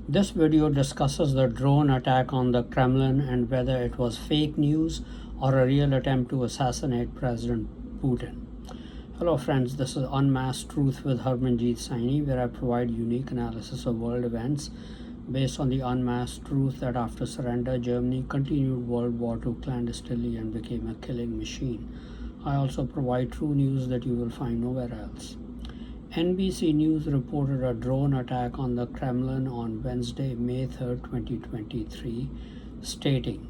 This video discusses the drone attack on the Kremlin and whether it was fake news or a real attempt to assassinate President Putin. Hello friends, this is Unmasked Truth with Harmanjit Saini, where I provide unique analysis of world events based on the unmasked truth that after surrender, Germany continued World War II clandestinely and became a killing machine. I also provide true news that you will find nowhere else. NBC News reported a drone attack on the Kremlin on Wednesday, May 3, 2023, stating,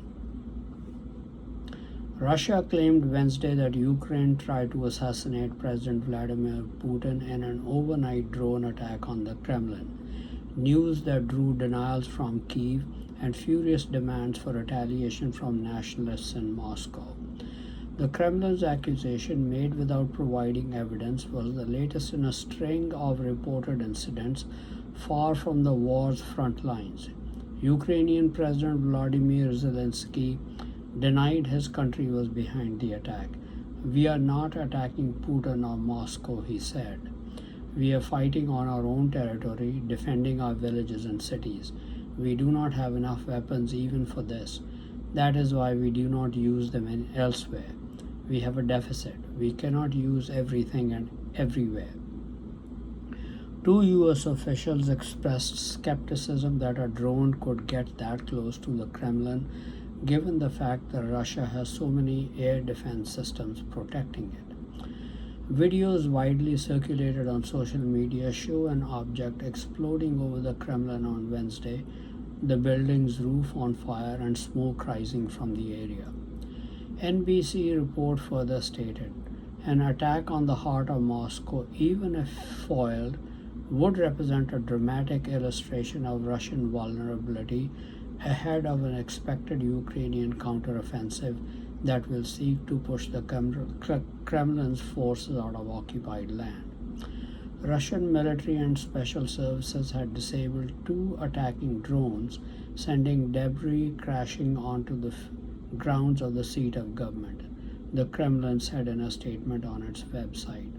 Russia claimed Wednesday that Ukraine tried to assassinate President Vladimir Putin in an overnight drone attack on the Kremlin, news that drew denials from Kyiv and furious demands for retaliation from nationalists in Moscow. The Kremlin's accusation, made without providing evidence, was the latest in a string of reported incidents far from the war's front lines. Ukrainian President Volodymyr Zelensky denied his country was behind the attack. "We are not attacking Putin or Moscow," he said. "We are fighting on our own territory, defending our villages and cities. We do not have enough weapons even for this. That is why we do not use them elsewhere. We have a deficit. We cannot use everything and everywhere." Two US officials expressed skepticism that a drone could get that close to the Kremlin, given the fact that Russia has so many air defense systems protecting it. Videos widely circulated on social media show an object exploding over the Kremlin on Wednesday, the building's roof on fire and smoke rising from the area. NBC report further stated, an attack on the heart of Moscow, even if foiled, would represent a dramatic illustration of Russian vulnerability ahead of an expected Ukrainian counteroffensive that will seek to push the Kremlin's forces out of occupied land. Russian military and special services had disabled two attacking drones, sending debris crashing onto the grounds of the seat of government, the Kremlin said in a statement on its website.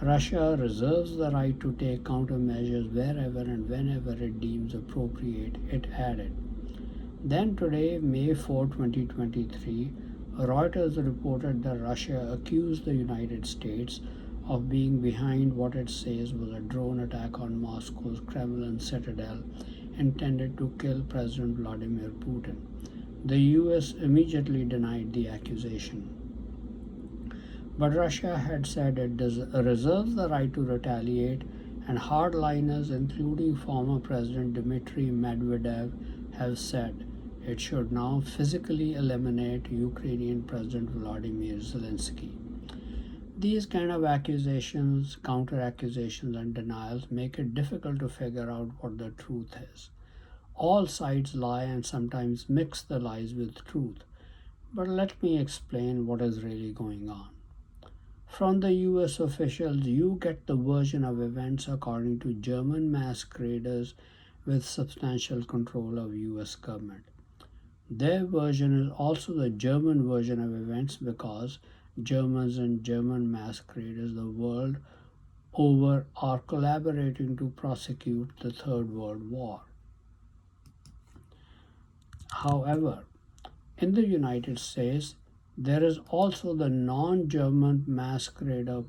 Russia reserves the right to take countermeasures wherever and whenever it deems appropriate, it added. Then today, May 4, 2023, Reuters reported that Russia accused the United States of being behind what it says was a drone attack on Moscow's Kremlin citadel intended to kill President Vladimir Putin. The US immediately denied the accusation. But Russia had said it reserves the right to retaliate, and hardliners, including former President Dmitry Medvedev, have said it should now physically eliminate Ukrainian President Volodymyr Zelensky. These kind of accusations, counter-accusations, and denials make it difficult to figure out what the truth is. All sides lie and sometimes mix the lies with truth. But let me explain what is really going on. From the US officials, you get the version of events according to German masqueraders with substantial control of US government. Their version is also the German version of events because Germans and German masqueraders the world over are collaborating to prosecute the Third World War. However, in the United States, there is also the non-German masquerader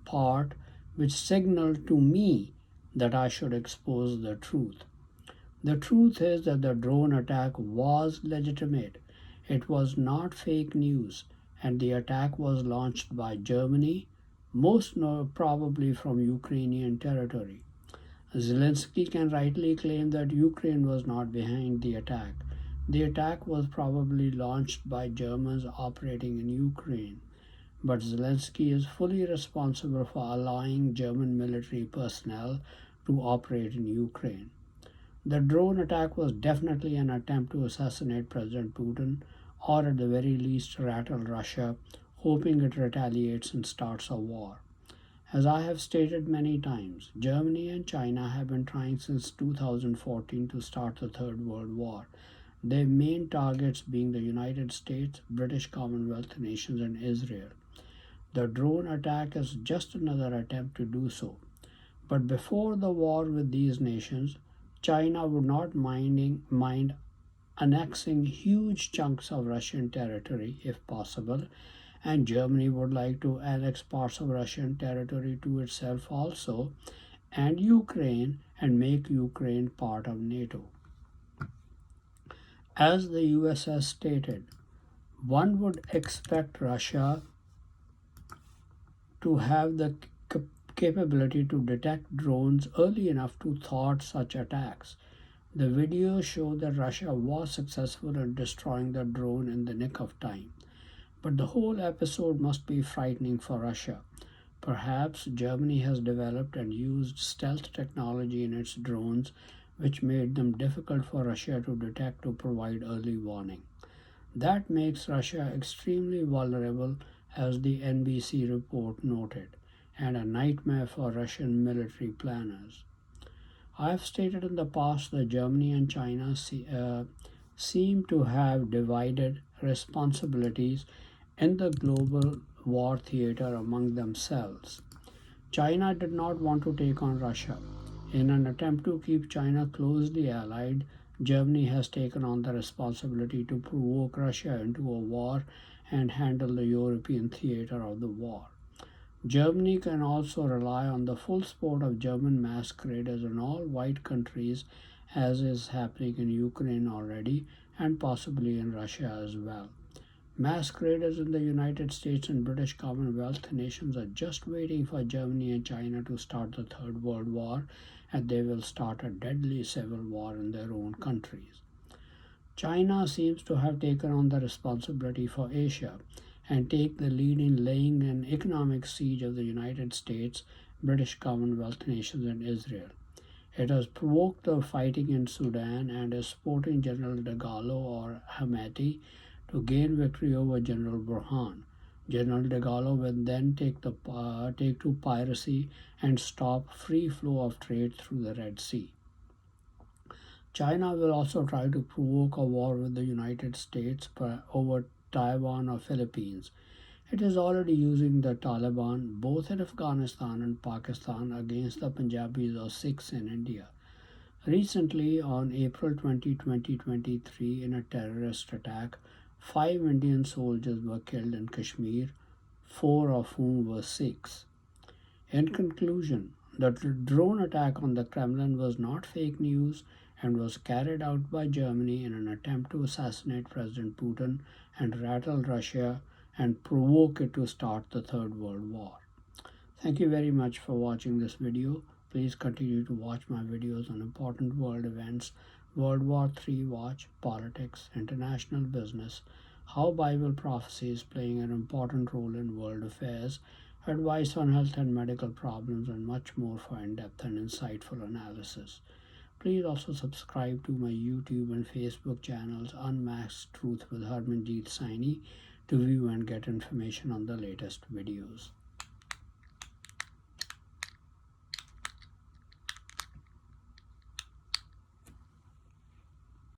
part which signaled to me that I should expose the truth. The truth is that the drone attack was legitimate. It was not fake news, and the attack was launched by Germany, most probably from Ukrainian territory. Zelensky can rightly claim that Ukraine was not behind the attack. The attack was probably launched by Germans operating in Ukraine, but Zelensky is fully responsible for allowing German military personnel to operate in Ukraine. The drone attack was definitely an attempt to assassinate President Putin, or at the very least rattle Russia, hoping it retaliates and starts a war. As I have stated many times, Germany and China have been trying since 2014 to start the Third World War, their main targets being the United States, British Commonwealth nations, and Israel. The drone attack is just another attempt to do so. But before the war with these nations, China would not mind annexing huge chunks of Russian territory if possible, and Germany would like to annex parts of Russian territory to itself also, and Ukraine, and make Ukraine part of NATO. As the US has stated, one would expect Russia to have the capability to detect drones early enough to thwart such attacks. The videos show that Russia was successful in destroying the drone in the nick of time. But the whole episode must be frightening for Russia. Perhaps Germany has developed and used stealth technology in its drones, which made them difficult for Russia to detect to provide early warning. That makes Russia extremely vulnerable, as the NBC report noted, and a nightmare for Russian military planners. I have stated in the past that Germany and China seem to have divided responsibilities in the global war theater among themselves. China did not want to take on Russia. In an attempt to keep China closely allied, Germany has taken on the responsibility to provoke Russia into a war and handle the European theater of the war. Germany can also rely on the full support of German masqueraders in all white countries, as is happening in Ukraine already and possibly in Russia as well. Masqueraders in the United States and British Commonwealth nations are just waiting for Germany and China to start the Third World War, and they will start a deadly civil war in their own countries. China seems to have taken on the responsibility for Asia and take the lead in laying an economic siege of the United States, British Commonwealth nations, and Israel. It has provoked the fighting in Sudan and is supporting General Dagalo or Hamati to gain victory over General Burhan. General Dagalo will then take to piracy and stop free flow of trade through the Red Sea. China will also try to provoke a war with the United States over Taiwan or Philippines. It is already using the Taliban both in Afghanistan and Pakistan against the Punjabis or Sikhs in India. Recently, on April 20, 2023, in a terrorist attack, 5 Indian soldiers were killed in Kashmir, 4 of whom were Sikhs. In conclusion, the drone attack on the Kremlin was not fake news and was carried out by Germany in an attempt to assassinate President Putin and rattle Russia and provoke it to start the Third World War. Thank you very much for watching this video. Please continue to watch my videos on important world events, World War III watch, politics, international business, how Bible prophecy is playing an important role in world affairs, advice on health and medical problems, and much more for in-depth and insightful analysis. Please also subscribe to my YouTube and Facebook channels Unmasked Truth with Harmanjit Saini to view and get information on the latest videos.